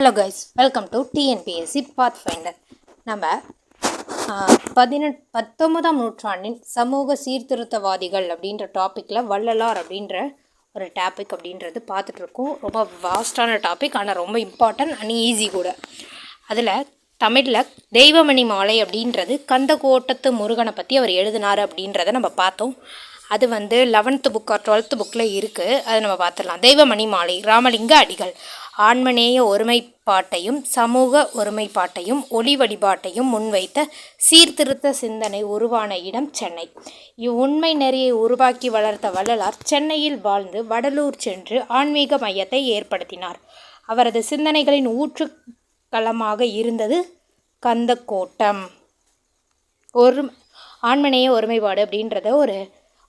Hello guys, welcome to TNPSC Pathfinder. நம்ம 19ஆம் நூற்றாண்டின் சமூக சீர்திருத்தவாதிகள் அப்படின்ற டாப்பிக்கில் வள்ளலார் அப்படின்ற ஒரு டாபிக் அப்படின்றது பார்த்துட்ருக்கோம். ரொம்ப வாஸ்டான டாபிக், ஆனால் ரொம்ப இம்பார்ட்டன்ட் அண்ட் ஈஸி கூட. அதில் தமிழில் தெய்வமணி மாலை அப்படின்றது கந்தக்கோட்டத்து முருகனை பற்றி அவர் எழுதினார் அப்படின்றத நம்ம பார்த்தோம். அது 11th புக் ஆர் 12th புக்கில் இருக்குது. அதை நம்ம பார்த்துடலாம். தெய்வமணி மாலை ராமலிங்க அடிகள் ஆன்மநேய ஒருமைப்பாட்டையும் சமூக ஒருமைப்பாட்டையும் ஒளி வழிபாட்டையும் முன்வைத்த சீர்திருத்த சிந்தனை உருவான இடம் சென்னை. இவ்வுண்மை நெறியை உருவாக்கி வளர்த்த வள்ளலார் சென்னையில் வாழ்ந்து வடலூர் சென்று ஆன்மீக மையத்தை ஏற்படுத்தினார். அவரது சிந்தனைகளின் ஊற்றுக்களமாக இருந்தது கந்தக்கோட்டம். ஆன்மநேய ஒருமைப்பாடு அப்படின்றத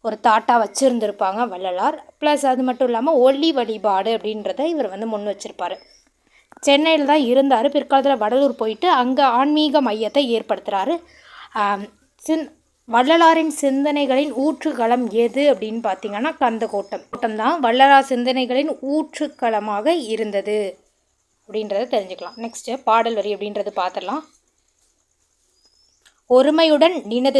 ஒரு தாட்டாக வச்சுருந்துருப்பாங்க வள்ளலார். ப்ளஸ் அது மட்டும் இல்லாமல் ஒளி வழிபாடு அப்படின்றத இவர் முன் வச்சுருப்பார். சென்னையில் தான் இருந்தார். பிற்காலத்தில் வடலூர் போயிட்டு அங்கே ஆன்மீக மையத்தை ஏற்படுத்துகிறாரு. வள்ளலாரின் சிந்தனைகளின் ஊற்றுக்களம் எது அப்படின்னு பார்த்தீங்கன்னா கந்தக்கோட்டம் தான் வள்ளலார் சிந்தனைகளின் ஊற்றுக்களமாக இருந்தது அப்படின்றத தெரிஞ்சுக்கலாம். நெக்ஸ்ட்டு பாடல் வரி அப்படின்றது பார்த்துடலாம். ஒருமையுடன் நினது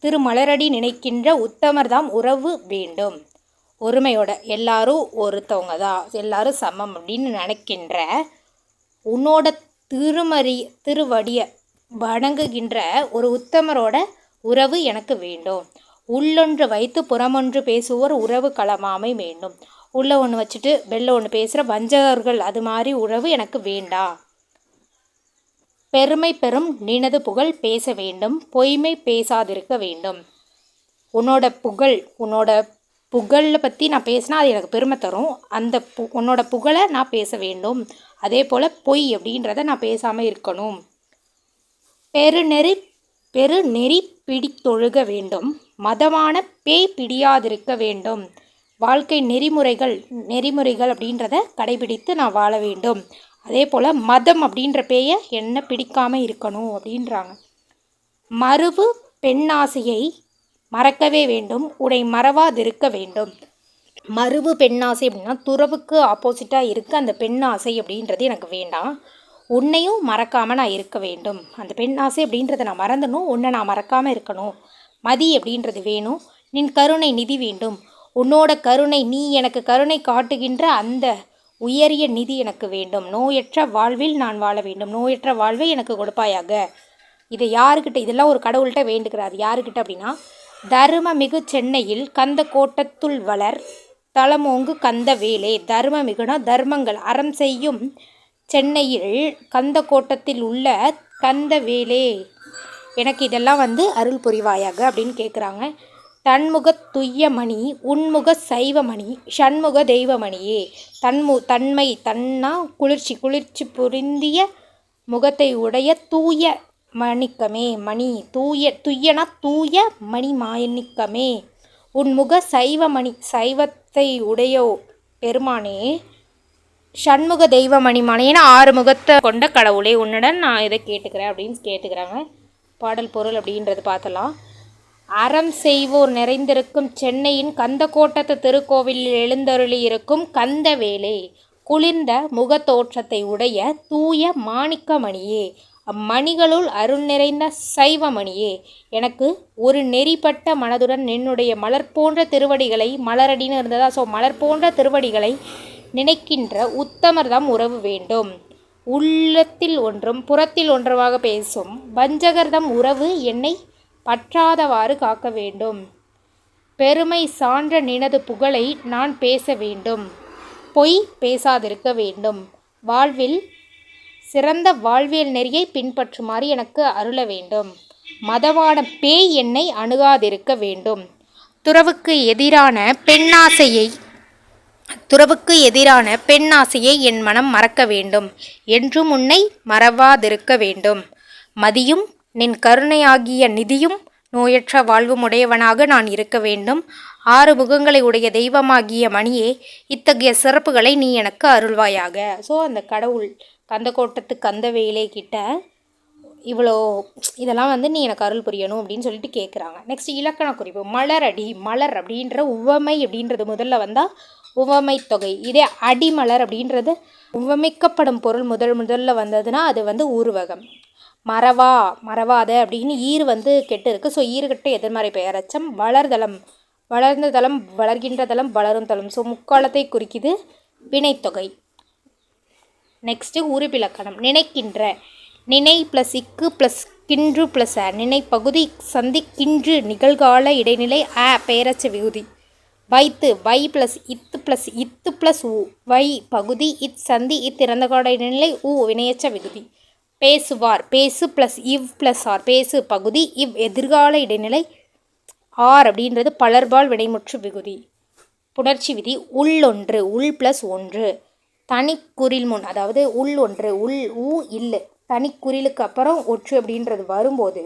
திருமலரடி நினைக்கின்ற உத்தமர்தாம் உறவு வேண்டும். ஒருமையோட எல்லாரும் ஒருத்தவங்க தான், எல்லாரும் சமம் அப்படின்னு நினைக்கின்ற உன்னோட திருவடியை வணங்குகின்ற ஒரு உத்தமரோட உறவு எனக்கு வேண்டும். உள்ளொன்று வைத்து புறமொன்று பேசுவோர் உறவு களமாமை வேண்டும். உள்ள ஒன்று வச்சுட்டு வெளில ஒன்று பேசுகிற வஞ்சகர்கள் அது மாதிரி உறவு எனக்கு வேண்டாம். பெருமை பெறும் நினது புகழ் பேச வேண்டும், பொய்மை பேசாதிருக்க வேண்டும். உன்னோட புகழை பற்றி நான் பேசினா அது எனக்கு பெருமை தரும். அந்த உன்னோட புகழை நான் பேச வேண்டும். அதே போல் பொய் அப்படின்றத நான் பேசாமல் இருக்கணும். பெருநெறி பிடித்தொழுக வேண்டும், மதமான பேய் பிடியாதிருக்க வேண்டும். வாழ்க்கை நெறிமுறைகள் அப்படின்றத கடைபிடித்து நான் வாழ வேண்டும். அதே போல் மதம் அப்படின்ற பேயை என்ன பிடிக்காமல் இருக்கணும் அப்படின்றாங்க. மறுவு பெண்ணாசையை மறக்கவே வேண்டும், உடை மறவாதிருக்க வேண்டும். மறுவு பெண்ணாசை அப்படின்னா துறவுக்கு ஆப்போசிட்டாக இருக்க அந்த பெண்ணாசை அப்படின்றது எனக்கு வேண்டாம். உன்னையும் மறக்காமல் நான் இருக்க வேண்டும். அந்த பெண்ணாசை அப்படின்றத நான் மறந்தணும், உன்னை நான் மறக்காமல் இருக்கணும். மதி அப்படின்றது வேணும். நின் கருணை நிதி வேண்டும். உன்னோட கருணை, நீ எனக்கு கருணை காட்டுகின்ற அந்த உயரிய நிதி எனக்கு வேண்டும். நோயற்ற வாழ்வில் நான் வாழ வேண்டும். நோயற்ற வாழ்வை எனக்கு கொடுப்பாயாக. இதை யாருக்கிட்ட, இதெல்லாம் ஒரு கடவுள்கிட்ட வேண்டுகிறார். யாருக்கிட்ட அப்படின்னா தருமமிகு சென்னையில் கந்தக்கோட்டத்துள் வளர் தலமோங்கு கந்த வேலே. தர்மமிகுனா தர்மங்கள் அறம் செய்யும் சென்னையில் கந்தக்கோட்டத்தில் உள்ள கந்த வேலே, எனக்கு இதெல்லாம் அருள் புரிவாயாக அப்படின்னு கேட்குறாங்க. தன்முக துய்யமணி உன்முக சைவமணி ஷண்முக தெய்வமணியே. தன்மை தன்னா குளிர்ச்சி புரிந்திய முகத்தை உடைய தூய மணிக்கமே. மணி துய்யனா தூய மணி மாணிக்கமே. உன்முக சைவமணி சைவத்தை உடைய பெருமானே. ஷண்முக தெய்வமணி மாலையேன்னு 6 முகத்தை கொண்ட கடவுளே, உன்னிடம் நான் இதை கேட்டுக்கிறேன் அப்படின்னு கேட்டுக்கிறாங்க. பாடல் பொருள் அப்படின்றது பார்த்தலாம். அறம் செய்வோர் நிறைந்திருக்கும் சென்னையின் கந்தக்கோட்டத்து திருக்கோவிலில் எழுந்தருளி இருக்கும் கந்தவேலே. குளிர்ந்த முகத்தோற்றத்தை உடைய தூய மாணிக்கமணியே. அம்மணிகளுள் அருள் நிறைந்த சைவமணியே. எனக்கு ஒரு நெறிப்பட்ட மனதுடன் என்னுடைய மலர் போன்ற திருவடிகளை, மலரடின்னு இருந்ததா, ஸோ மலர் போன்ற திருவடிகளை நினைக்கின்ற உத்தமர்தாம் உறவு வேண்டும். உள்ளத்தில் ஒன்றும் புறத்தில் ஒன்றுமாக பேசும் வஞ்சகர்தம் உறவு என்னை பற்றாதவாறு காக்க வேண்டும். பெருமை சான்ற நினது புகழை நான் பேச வேண்டும், பொய் பேசாதிருக்க வேண்டும். வாழ்வில் சிறந்த வாழ்வியல் நெறியை பின்பற்றுமாறு எனக்கு அருள வேண்டும். மதவான பேய் என்னை அணுகாதிருக்க வேண்டும். துறவுக்கு எதிரான பெண்ணாசையை என் மனம் மறக்க வேண்டும். என்றும் உன்னை மறவாதிருக்க வேண்டும். மதியும் நின் கருணையாகிய நிதியும் நோயற்ற வாழ்வும் உடையவனாக நான் இருக்க வேண்டும். 6 முகங்களை உடைய தெய்வமாகிய மணியே, இத்தகைய சிறப்புகளை நீ எனக்கு அருள்வாயாக. ஸோ அந்த கடவுள் கந்தக்கோட்டத்து கந்தவேலே கிட்ட இவ்வளோ இதெல்லாம் நீ எனக்கு அருள் புரியணும் அப்படின்னு சொல்லிட்டு கேட்குறாங்க. நெக்ஸ்ட் இலக்கண குறிப்பு. மலர் அப்படின்ற உவமை அப்படின்றது முதல்ல வந்தால் உவமை தொகை. இதே அடிமலர் அப்படின்றது உவமிக்கப்படும் பொருள் முதல்ல வந்ததுன்னா அது வந்து ஊர்வகம். மறவா மறவாத அப்படின்னு ஈறு வந்து கெட்டு இருக்குது. ஸோ ஈறுகெட்ட எதிர்மறை பெயரச்சம். வளர்தலம் வளர்ந்த தளம் வளர்கின்ற தளம் வளரும் தளம். ஸோ முக்காலத்தை குறிக்குது. வினைத்தொகை. நெக்ஸ்ட்டு உருபிலக்கணம். நினைக்கின்ற. நினை ப்ளஸ் இக்கு ப்ளஸ் கின்று ப்ளஸ் நினை பகுதி சந்தி கின்று நிகழ்கால இடைநிலை பெயரச்ச விகுதி. வைத்து வை ப்ளஸ் இத்து ப்ளஸ் உ வை பகுதி சந்தி இறந்த கால இடைநிலை வினையச்ச விகுதி. பேசுவார். பேசு ப்ளஸ் இவ் ப்ளஸ் ஆர் பேசு பகுதி எதிர்கால இடைநிலை ஆர் அப்படின்றது பலர்பால் வினைமுற்று விகுதி. புணர்ச்சி விதி. உள்ளொன்று உள் ப்ளஸ் ஒன்று தனிக்குறில் முன், அதாவது உள் ஒன்று உள் ஊ இல்லை தனிக்குறிலுக்கு அப்புறம் ஒற்று அப்படின்றது வரும்போது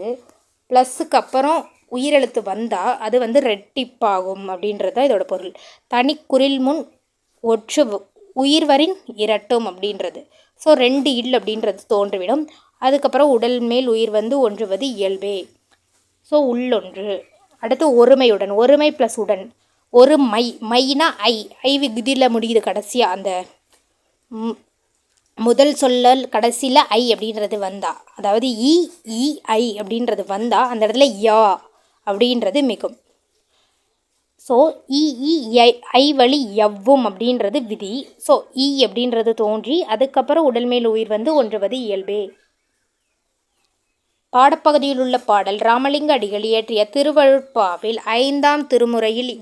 ப்ளஸ்ஸுக்கு அப்புறம் உயிரெழுத்து வந்தால் அது வந்து ரெட்டிப்பாகும் அப்படின்றது தான் இதோட பொருள். தனிக்குறில் முன் ஒற்று உயிர்வரின் இரட்டும் அப்படின்றது. ஸோ 2 இல் அப்படின்றது தோன்றிவிடும். அதுக்கப்புறம் உடல் மேல் உயிர் வந்து ஒன்றுவது இயல்பே. ஸோ உள்ளொன்று. அடுத்து ஒருமையுடன். ஒருமை ப்ளஸ் உடன். ஒரு மைனா ஐ விகுதியில் முடியுது கடைசியாக. அந்த முதல் சொல்லல் கடைசியில் ஐ அப்படின்றது வந்தா, அதாவது ஐ அப்படின்றது வந்தால் அந்த இடத்துல யா அப்படின்றது மிகும். ஸோ ஐ வழி எவ்வும் அப்படின்றது விதி. ஸோ அப்படின்றது தோன்றி அதுக்கப்புறம் உடல் மேல் உயிர் வந்து ஒன்றுவது இயல்பே. பாடப்பகுதியில் உள்ள பாடல் ராமலிங்க அடிகள் இயற்றிய திருவருட்பாவில் 5ஆம் திருமுறையில்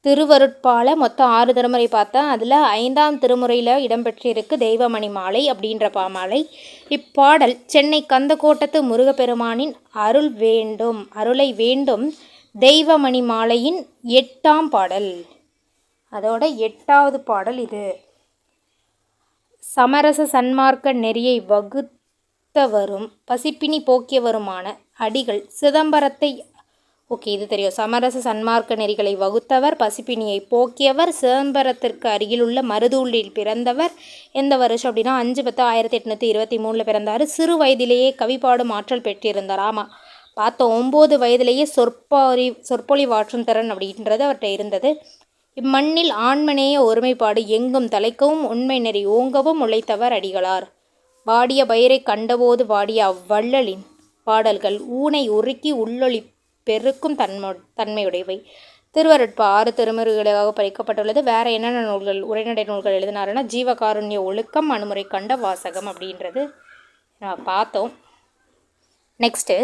திருவருட்பால மொத்தம் 6 திருமுறை பார்த்தா அதில் 5ஆம் திருமுறையில் இடம்பெற்றிருக்கு தெய்வமணி மாலை அப்படின்ற பாமாலை. இப்பாடல் சென்னை கந்தக்கோட்டத்து முருகப்பெருமானின் அருளை வேண்டும் தெய்வமணி மாலையின் 8ஆம் பாடல். அதோட 8வது பாடல் இது. சமரச சன்மார்க்க நெறியை வகுத்தவரும் பசிப்பினி போக்கியவருமான அடிகள் சிதம்பரத்தை இது தெரியும். சமரச சன்மார்க்க நெறிகளை வகுத்தவர், பசிப்பினியை போக்கியவர், சிதம்பரத்திற்கு அருகில் உள்ள மருதூரில் பிறந்தவர். எந்த வருஷம் அப்படின்னா 5/10/1823 பிறந்தார். சிறு வயதிலேயே கவிப்பாடும் ஆற்றல் பெற்றிருந்தார். ஆமாம் பார்த்தோம், 9 வயதிலேயே சொற்பொழிவாற்றும் திறன் அப்படின்றது அவர்கிட்ட இருந்தது. இம்மண்ணில் ஆண்மனேய ஒருமைப்பாடு எங்கும் தலைக்கவும் உண்மை நெறி ஓங்கவும் உழைத்தவர் அடிகளார். வாடிய பயிரை கண்டபோது வாடிய அவ்வள்ளலின் பாடல்கள் ஊனை உருக்கி உள்ளொளி பெருக்கும் தன்மையுடையவை. திருவருட்பா 6 திருமுறைகளாக பறிக்கப்பட்டுள்ளது. வேறு என்னென்ன நூல்கள் உரைநடை நூல்கள் எழுதினாருன்னா ஜீவகாருண்ய ஒழுக்கம், அனுமுறை கண்ட வாசகம் அப்படின்றது பார்த்தோம். நெக்ஸ்ட்டு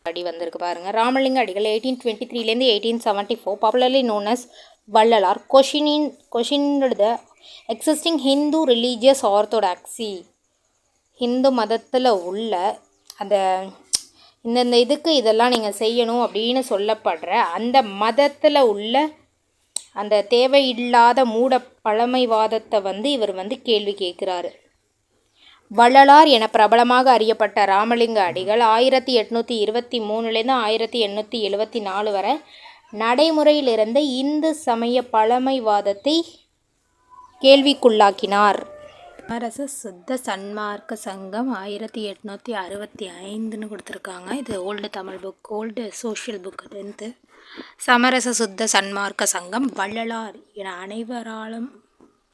அடி வந்திருக்கு பாருங்கள். Ramalinga Adigal 1823 1874 popularly known as Vallalar. Question the existing Hindu religious orthodoxy. Hindu மதத்தில் உள்ள அந்த இந்தந்த இதுக்கு இதெல்லாம் நீங்கள் செய்யணும் அப்படின்னு சொல்லப்படுற அந்த மதத்தில் உள்ள அந்த தேவையில்லாத மூட பழமைவாதத்தை வந்து இவர் வந்து கேள்வி கேட்குறாரு. வள்ளலார் என பிரபலமாக அறியப்பட்ட ராமலிங்க அடிகள் 1823 1874 வரை நடைமுறையில் இருந்த இந்து சமய பழமைவாதத்தை கேள்விக்குள்ளாக்கினார். சமரச சுத்த சன்மார்க்க சங்கம் 1865 கொடுத்துருக்காங்க. இது old Tamil book, old social book 10th. சமரச சுத்த சன்மார்க்க சங்கம் வள்ளலார் என அனைவராலும்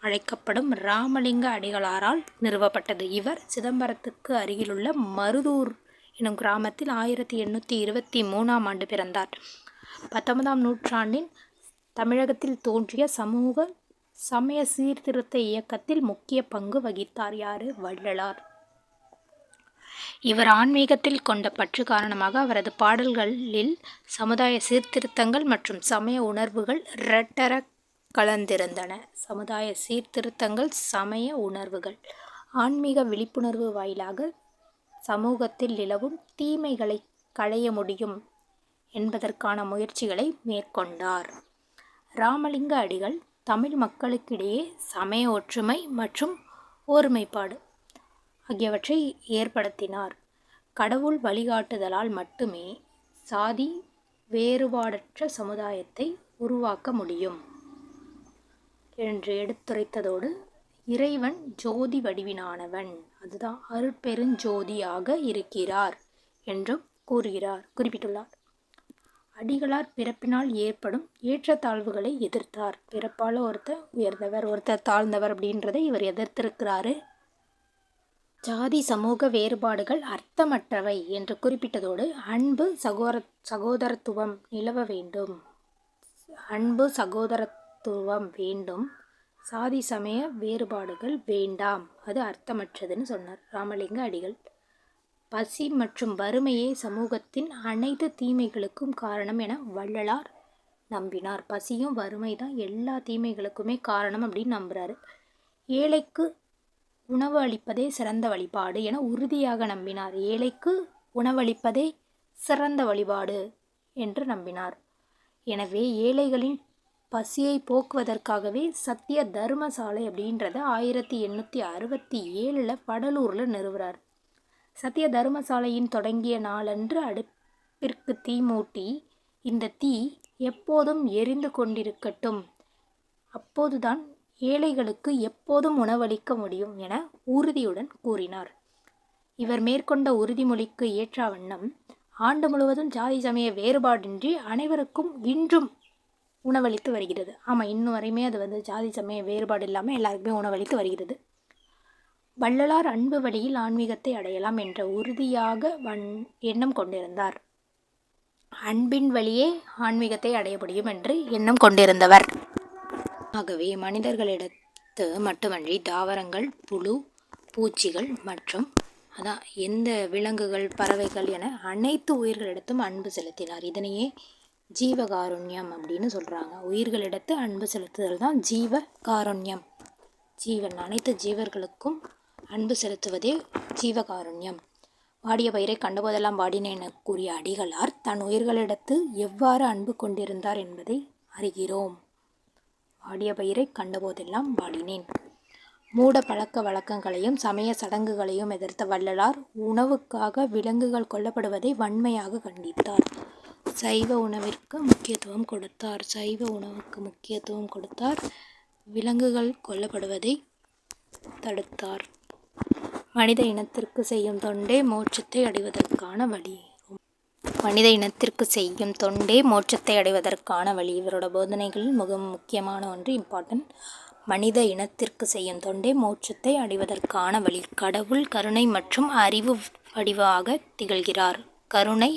அழைக்கப்படும் ராமலிங்க அடிகளாரால் நிறுவப்பட்டது. இவர் சிதம்பரத்துக்கு அருகிலுள்ள மருதூர் எனும் கிராமத்தில் 1823 ஆண்டு பிறந்தார். 19ஆம் நூற்றாண்டின் தமிழகத்தில் தோன்றிய சமய சீர்திருத்த இயக்கத்தில் முக்கிய பங்கு வகித்தார். யாரு? வள்ளலார். இவர் ஆன்மீகத்தில் கொண்ட பற்று காரணமாக அவரது பாடல்களில் சமுதாய சீர்திருத்தங்கள் மற்றும் சமய உணர்வுகள் இரட்டர கலந்திருந்தன. சமுதாய சீர்திருத்தங்கள், சமய உணர்வுகள், ஆன்மீக விழிப்புணர்வு வாயிலாக சமூகத்தில் நிலவும் தீமைகளை களைய முடியும் என்பதற்கான முயற்சிகளை மேற்கொண்டார். ராமலிங்க அடிகள் தமிழ் மக்களுக்கிடையே சமய ஒற்றுமை மற்றும் ஒருமைப்பாடு ஆகியவற்றை ஏற்படுத்தினார். கடவுள் வழிகாட்டுதலால் மட்டுமே சாதி வேறுபாடற்ற சமுதாயத்தை உருவாக்க முடியும் என்று எடுத்துரைத்ததோடு இறைவன் ஜோதி வடிவினானவன், அதுதான் அருட்பெருஞ்சோதியாக இருக்கிறார் என்றும் குறிப்பிட்டுள்ளார். அடிகளார் பிறப்பினால் ஏற்படும் ஏற்றத்தாழ்வுகளை எதிர்த்தார். பிறப்பால் ஒருத்தர் உயர்ந்தவர், ஒருத்தர் தாழ்ந்தவர் அப்படின்றதை இவர் எதிர்த்திருக்கிறாரு. ஜாதி சமூக வேறுபாடுகள் அர்த்தமற்றவை என்று குறிப்பிட்டதோடு அன்பு சகோதரத்துவம் நிலவ வேண்டும். அன்பு சகோதரத்துவம் வேண்டும், சாதி சமய வேறுபாடுகள் வேண்டாம், அது அர்த்தமற்றதுன்னு சொன்னார் ராமலிங்க அடிகள். பசி மற்றும் வறுமையே சமூகத்தின் அனைத்து தீமைகளுக்கும் காரணம் என வள்ளலார் நம்பினார். பசியும் வறுமை தான் எல்லா தீமைகளுக்குமே காரணம் அப்படின்னு நம்புகிறாரு. ஏழைக்கு உணவு அளிப்பதே சிறந்த வழிபாடு என உறுதியாக நம்பினார். ஏழைக்கு உணவளிப்பதே சிறந்த வழிபாடு என்று நம்பினார். எனவே ஏழைகளின் பசியை போக்குவதற்காகவே சத்திய தர்மசாலை அப்படின்றத 1867 வடலூரில் நிறுவுறார். சத்திய தர்மசாலையின் தொடங்கிய நாளன்று அடுப்பிற்கு தீ மூட்டி, இந்த தீ எப்போதும் எரிந்து கொண்டிருக்கட்டும், அப்போதுதான் ஏழைகளுக்கு எப்போதும் உணவளிக்க முடியும் என உறுதியுடன் கூறினார். இவர் மேற்கொண்ட உறுதிமொழிக்கு ஏற்ற வண்ணம் ஆண்டு முழுவதும் ஜாதி சமய வேறுபாடின்றி அனைவருக்கும் இன்றும் உணவளித்து வருகிறது. ஆமாம், இன்னும் வரையுமே அது ஜாதி சமய வேறுபாடு இல்லாமல் எல்லாருக்குமே உணவளித்து வருகிறது. வள்ளலார் அன்பு வழியில் ஆன்மீகத்தை அடையலாம் என்ற உறுதியாக எண்ணம் கொண்டிருந்தார். அன்பின் வழியே ஆன்மீகத்தை அடைய முடியும் என்று எண்ணம் கொண்டிருந்தவர். ஆகவே மனிதர்களிடத்து மட்டுமன்றி தாவரங்கள், புழு, பூச்சிகள் மற்றும் எந்த விலங்குகள், பறவைகள் என அனைத்து உயிர்களிடத்தும் அன்பு செலுத்தினார். இதனையே ஜீவகாருண்யம் அப்படின்னு சொல்கிறாங்க. உயிர்களிடத்து அன்பு செலுத்துதல் தான் ஜீவகாருண்யம். அனைத்து ஜீவர்களுக்கும் அன்பு செலுத்துவதே ஜீவகாருண்யம். வாடிய பயிரை கண்டபோதெல்லாம் வாடினேன் என கூறிய அடிகளார் தன் உயிர்களிடத்து எவ்வாறு அன்பு கொண்டிருந்தார் என்பதை அறிகிறோம். வாடிய பயிரை கண்டபோதெல்லாம் வாடினேன். மூட பழக்க வழக்கங்களையும் சமய சடங்குகளையும் எதிர்த்த வள்ளலார் உணவுக்காக விலங்குகள் கொல்லப்படுவதை வன்மையாக கண்டித்தார். சைவ உணவுக்கு முக்கியத்துவம் கொடுத்தார். விலங்குகள் கொல்லப்படுவதை தடுத்தார். மனித இனத்திற்கு செய்யும் தொண்டே மோட்சத்தை அடைவதற்கான வழி. இவரோட போதனைகளில் மிக முக்கியமான ஒன்று, இம்பார்ட்டன்ட், மனித இனத்திற்கு செய்யும் தொண்டே மோட்சத்தை அடைவதற்கான வழி. கடவுள் கருணை மற்றும் அறிவு வடிவாக திகழ்கிறார். கருணை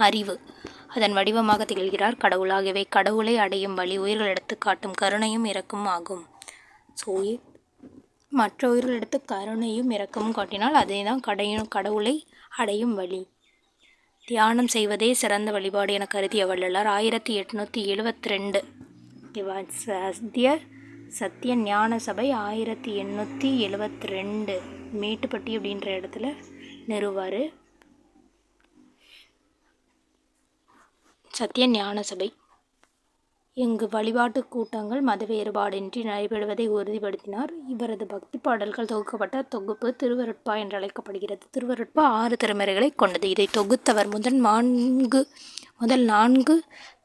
அறிவு அதன் வடிவமாக திகழ்கிறார் கடவுளாகவே. கடவுளை அடையும் வழி உயிர்களிடத்து காட்டும் கருணையும் இரக்கமும் ஆகும். மற்ற உயிர்களிடத்து கருணையும் இரக்கமும் காட்டினால் அதே தான் கடவுளை அடையும் வழி. தியானம் செய்வதே சிறந்த வழிபாடு என கருதிய வள்ளலார் 1872 சத்திய ஞான சபை 1872 மேட்டுப்பட்டி அப்படின்ற இடத்துல நிறுவார். சத்திய ஞான சபை இங்கு வழிபாட்டு கூட்டங்கள் மத வேறுபாடின்றி நடைபெறுவதை உறுதிப்படுத்தினார். இவரது பக்தி பாடல்கள் தொகுக்கப்பட்ட தொகுப்பு திருவருட்பா என்று அழைக்கப்படுகிறது. திருவருட்பா 6 திருமுறைகளை கொண்டது. இதை தொகுத்தவர் முதல் 4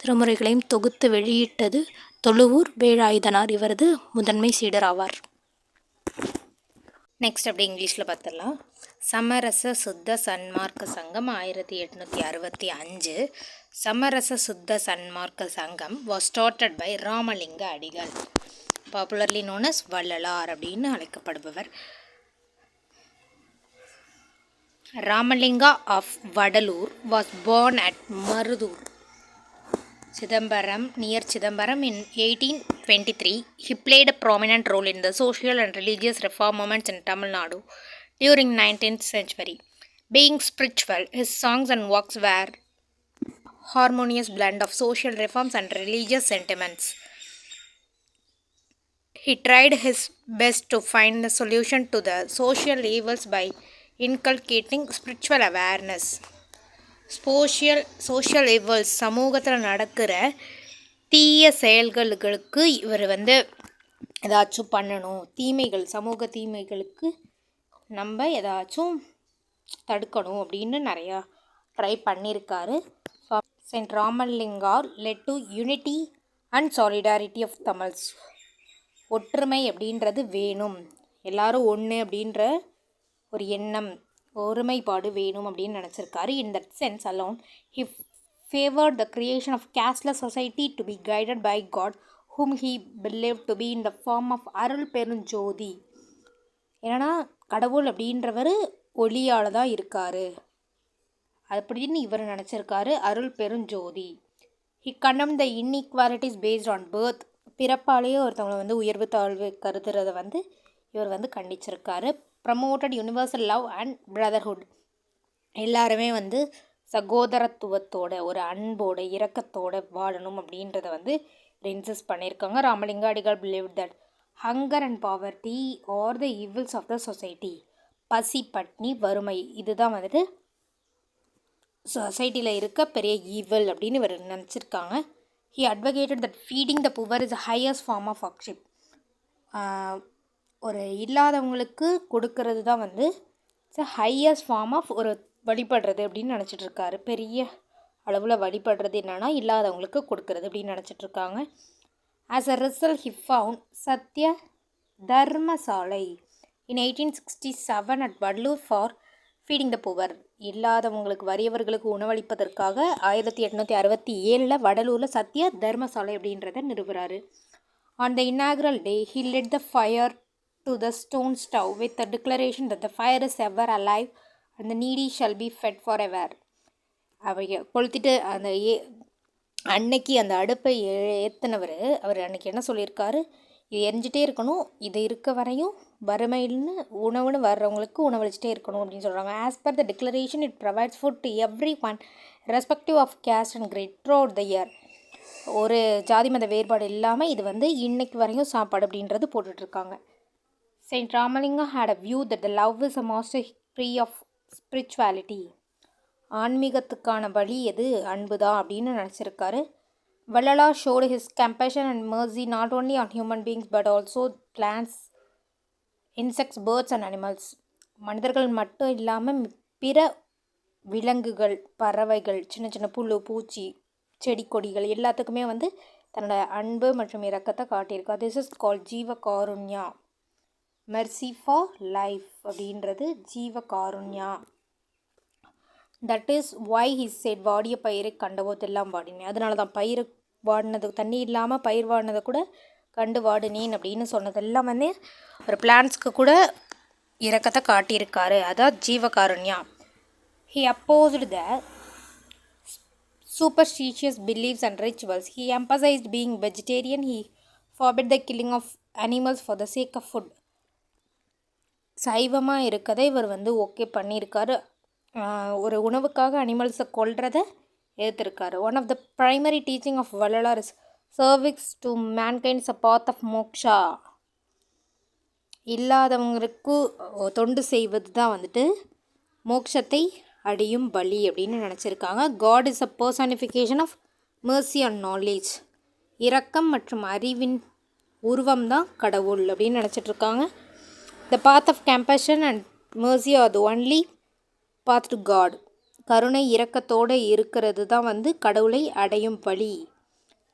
திருமுறைகளையும் தொகுத்து வெளியிட்டது தொழுவூர் வேலாயுதனார். இவரது முதன்மை சீடர் ஆவார். நெக்ஸ்ட் அப்படி இங்கிலீஷில் பார்த்துடலாம். சமரச சுத்த சன்மார்க்க சங்கம் 1865. சமரச சுத்த சன்மார்க்க சங்கம் was started by ராமலிங்க அடிகள், பாப்புலர்லி known as வள்ளலார் அப்படின்னு அழைக்கப்படுபவர். Ramalinga of Vadalur was born at Marudur, near Chidambaram in 1823. He played a prominent role in the social and religious reform movements in Tamil Nadu during 19th century. Being spiritual, his songs and works were harmonious blend of social reforms and religious sentiments. He tried his best to find a solution to the social evils by inculcating spiritual awareness. Social evils, சமூகத்தில் நடக்கிற தீய செயல்களுக்கு இவர் ஏதாச்சும் பண்ணணும், தீமைகள், சமூக தீமைகளுக்கு நம்ம ஏதாச்சும் தடுக்கணும் அப்படின்னு நிறையா ட்ரை பண்ணியிருக்காரு. Saint Ramalinga led to unity and solidarity of Tamils. ஒற்றுமை அப்படின்றது வேணும், எல்லாரும் ஒன்று அப்படின்ற ஒரு எண்ணம், ஒருமைப்பாடு வேணும் அப்படின்னு நினச்சிருக்காரு. In that sense alone, he favored the creation of casteless society to be guided by God, whom he believed to be in the form of அருள் பெருஞ்சோதி. ஏன்னா கடவுள் அப்படின்றவர் ஒளியால் தான் இருக்கார் அப்படின்னு இவர் நினச்சிருக்காரு. Arul Perunjothi. He condemned the inequalities based on birth. பிறப்பாலேயே ஒருத்தவங்களை வந்து உயர்வு தாழ்வு கருதுறதை வந்து இவர் வந்து கண்டிச்சிருக்காரு. Promoted universal love and brotherhood. எல்லாருமே வந்து சகோதரத்துவத்தோட ஒரு அன்போட இரக்கத்தோட வாழணும் அப்படின்றத வந்து இன்சிஸ்ட் பண்ணியிருக்காங்க. Ramalinga Adigal believe that hunger and poverty are the evils of the society. பசி பட்னி வறுமை இதுதான் வந்துட்டு சொசைட்டியில் இருக்க பெரிய ஈவில் அப்படின்னு இவர் நினச்சிருக்காங்க. He advocated that feeding the poor is highest form of worship. ஒரு இல்லாதவங்களுக்கு கொடுக்கறது தான் வந்து இட்ஸ் ஹையஸ்ட் ஃபார்ம் ஆஃப் ஒரு வழிபடுறது அப்படின்னு நினச்சிட்ருக்காரு. பெரிய அளவில் வழிபடுறது என்னென்னா இல்லாதவங்களுக்கு கொடுக்கறது அப்படின்னு நினச்சிட்ருக்காங்க. As a result he found Sathya Dharmasalai in 1867 at Vadalur for feeding the poor. இல்லாதவங்களுக்கு வறியவர்களுக்கு உணவளிப்பதற்காக 1867 வடலூரில் சத்ய தர்மசாலை அப்படின்றத நிறுவுறாரு. On the inaugural day he lit the fire to the stone stove with the declaration that the fire is ever alive and the needy shall be fed forever. அவைய கொளுத்திட்டு அந்த அன்னைக்கு அந்த அடுப்பை ஏற்றினவர் அவர் அன்னைக்கு என்ன சொல்லியிருக்காரு, இது எரிஞ்சிட்டே இருக்கணும், இது இருக்க வரையும் வறுமையில்னு உணவுன்னு வர்றவங்களுக்கு உணவளிச்சிட்டே இருக்கணும் அப்படின்னு சொல்கிறாங்க. As per the declaration it provides food to everyone respective of caste and creed throughout the year. ஒரு ஜாதி மத வேறுபாடு இல்லாமல் இது வந்து இன்னைக்கு வரையும் சாப்பாடு அப்படின்றது போட்டுட்ருக்காங்க. Saint Ramalingam had a view that the love is a master tree of spirituality. ஆன்மீகத்துக்கான வழி எது அன்பு தான் அப்படின்னு நினச்சிருக்காரு. Vallalar showed his compassion and mercy not only on human beings but also plants, insects, birds and animals. மனிதர்கள் மட்டும் இல்லாமல் பிற விலங்குகள், பறவைகள், சின்ன சின்ன புழு பூச்சி, செடி கொடிகள் எல்லாத்துக்குமே வந்து தன்னோட அன்பு மற்றும் இரக்கத்தை காட்டியிருக்கா. திஸ் இஸ் கால் ஜீவ காருண்யா. மெர்சி ஃபார் லைஃப் அப்படின்றது ஜீவ Karunya. That is why he said வாடிய பயிரை கண்டபோதெல்லாம் வாடினேன். அதனால தான் பயிர் வாடினது, தண்ணி இல்லாமல் பயிர் வாடினதை கூட கண்டு வாடினேன் அப்படின்னு சொன்னதெல்லாம் வந்து ஒரு பிளான்ஸ்க்கு கூட இரக்கத்தை காட்டியிருக்காரு. அதான் Jeevakarunya. He opposed the superstitious beliefs and rituals. He emphasized being vegetarian. He forbade the killing of animals for the sake of food. சைவமாக இருக்கதை இவர் வந்து ஓகே பண்ணியிருக்காரு. ஒரு உணவுக்காக அனிமல்ஸை கொல்றதை ஏற்றிருக்காரு. One of the primary teaching of Vallalar is service to mankind is a path of Moksha. இல்லாதவங்களுக்கு தொண்டு செய்வது தான் வந்துட்டு மோக்ஷத்தை அடையும் வழி அப்படின்னு நினச்சிருக்காங்க. God is a personification of mercy and knowledge. இரக்கம் மற்றும் அறிவின் உருவம் தான் கடவுள் அப்படின்னு நினச்சிட்ருக்காங்க. The path of compassion and mercy are the only path to God. கருணை இரக்கத்தோடு இருக்கிறது தான் வந்து கடவுளை அடையும் வழி.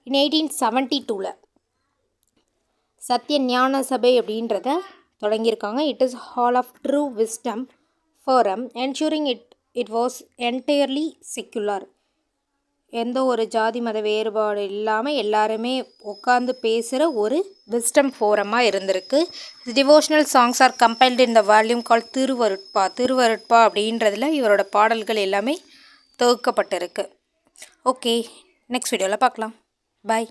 இன் 1872 சத்திய ஞான சபை அப்படின்றத தொடங்கியிருக்காங்க. It is hall of true wisdom forum ensuring it was entirely secular. எந்த ஒரு ஜாதி மத வேறுபாடு இல்லாமல் எல்லாருமே உட்காந்து பேசுகிற ஒரு விஸ்டம் ஃபோரமாக இருந்திருக்கு. Devotional songs are compiled in the volume call Thiruvarutpa. Thiruvarutpa அப்படின்றதுல இவரோட பாடல்கள் எல்லாமே தொகுக்கப்பட்டிருக்கு. ஓகே, நெக்ஸ்ட் வீடியோவில் பார்க்கலாம். பாய்.